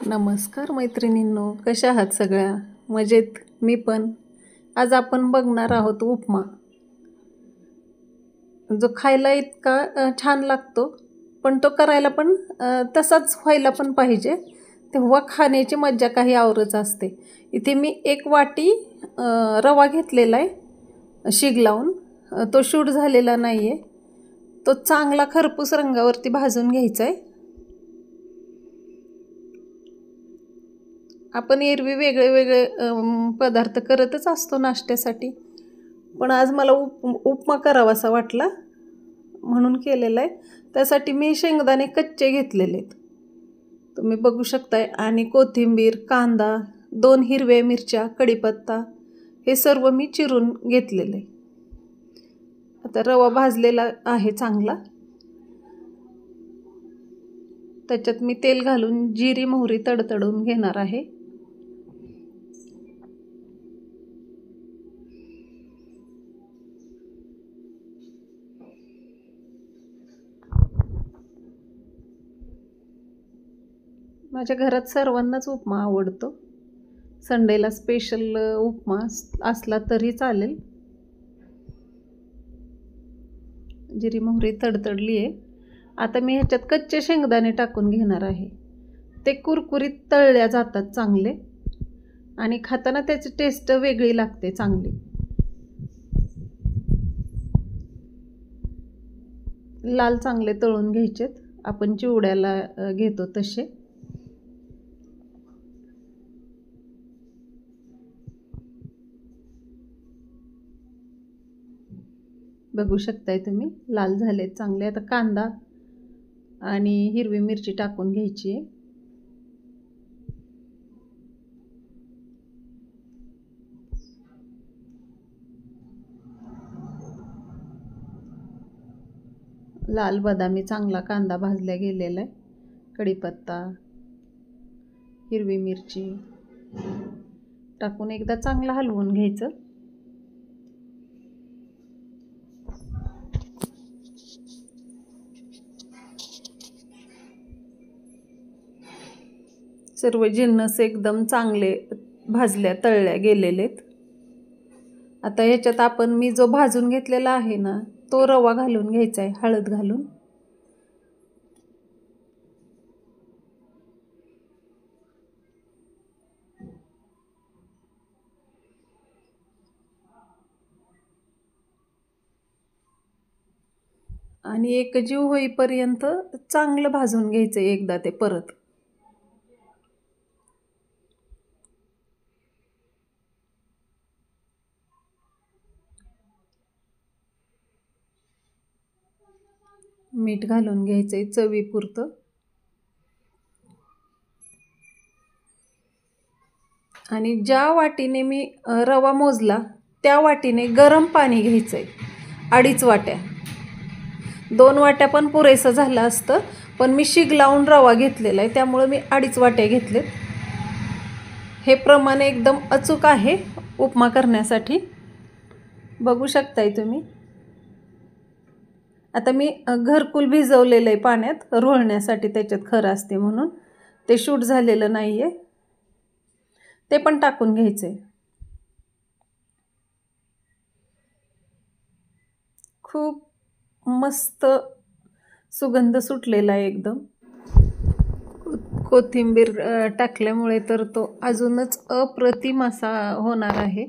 नमस्कार मैत्रिणींनो, कशा आहात सगळ्या? मजेत? मी पण. आज आपण बघणार आहोत उपमा, जो खायला इतका छान लागतो, पण तो करायला पण तसाच व्हायला पण पाहिजे, तेव्हा खाण्याची मज्जा काही औरच असते. इथे मी 1 वाटी रवा घेतलेला आहे शीग लावून. तो शूट झालेला नाही आहे. तो चांगला खरपूस रंगावरती भाजून घ्यायचा आहे. आपण एरवी वेगळे वेगळे पदार्थ करतच असतो नाश्त्यासाठी, पण आज मला उपमा करावासा वाटला म्हणून केलेला आहे. त्यासाठी मी शेंगदाणे कच्चे घेतलेले आहेत, तुम्ही बघू शकताय. आणि कोथिंबीर, कांदा, 2 हिरव्या मिरच्या, कढीपत्ता, हे सर्व मी चिरून घेतलेले. आता रवा भाजलेला आहे चांगला. त्याच्यात मी तेल घालून जिरी मोहरी तडतडून घेणार आहे. माझ्या घरात सर्वांनाच उपमा आवडतो. संडेला स्पेशल उपमा असला तरी चालेल. जिरी मोहरी तडतडली आहे. आता मी ह्याच्यात कच्चे शेंगदाणे टाकून घेणार आहे. ते कुरकुरीत तळल्या जातात चांगले आणि खाताना त्याची टेस्ट वेगळी लागते चांगली. लाल चांगले तळून घ्यायचेत, आपण चिवड्याला घेतो तसे. बघू शकताय तुम्ही, लाल झालेत चांगले. आता कांदा आणि हिरवी मिरची टाकून घ्यायची आहे. लाल बदामी चांगला कांदा भाजला गेलेला आहे. कढीपत्ता, हिरवी मिरची टाकून एकदा चांगलं हलवून घ्यायचं. सर्व जिन्नस एकदम चांगले भाजल्या तळल्या गेलेलेत. आता ह्याच्यात आपण मी जो भाजून घेतलेला आहे ना, तो रवा घालून घ्यायचा आहे, हळद घालून. आणि एकजीव होईपर्यंत चांगलं भाजून घ्यायचं एकदा ते परत. मीठ घालून घ्यायचंय चवीपुरतं. आणि ज्या वाटीने मी रवा मोजला त्या वाटीने गरम पाणी घ्यायचंय, 2.5 वाट्या. 2 वाट्या पण पुरेसं झालं असतं, पण मी शीग लावून रवा घेतलेला आहे त्यामुळे मी 2.5 वाट्या घेतलेत. हे प्रमाण एकदम अचूक आहे उपमा करण्यासाठी, बघू शकताय तुम्ही. आता मी घरकुल भिजवलेलं आहे पाण्यात रोळण्यासाठी, त्याच्यात खरं असते म्हणून. ते शूट झालेलं नाही आहे, ते पण टाकून घ्यायचं आहे. खूप मस्त सुगंध सुटलेला आहे एकदम. कोथिंबीर टाकल्यामुळे तर तो अजूनच अप्रतिम असा होणार आहे.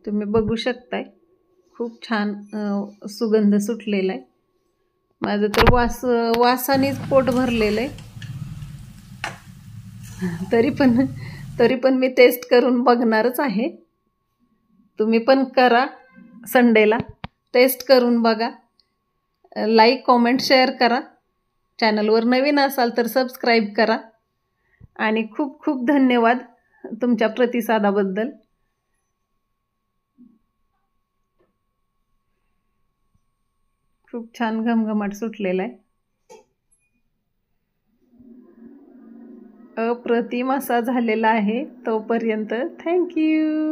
तुम्ही बघू शकताय, खूप छान सुगंध सुटलेला आहे. माझं तर वासानेच पोट भरलेलं आहे. तरी पण मी टेस्ट करून बघणारच आहे. तुम्ही पण करा, संडेला टेस्ट करून बघा. लाईक, कॉमेंट, शेअर करा. चॅनलवर नवीन असाल तर सबस्क्राईब करा. आणि खूप खूप धन्यवाद तुमच्या प्रतिसादाबद्दल. खूप छान घमघमाट सुटलेला आहे. अप्रतिम असा झालेला आहे. तोपर्यंत थँक्यू.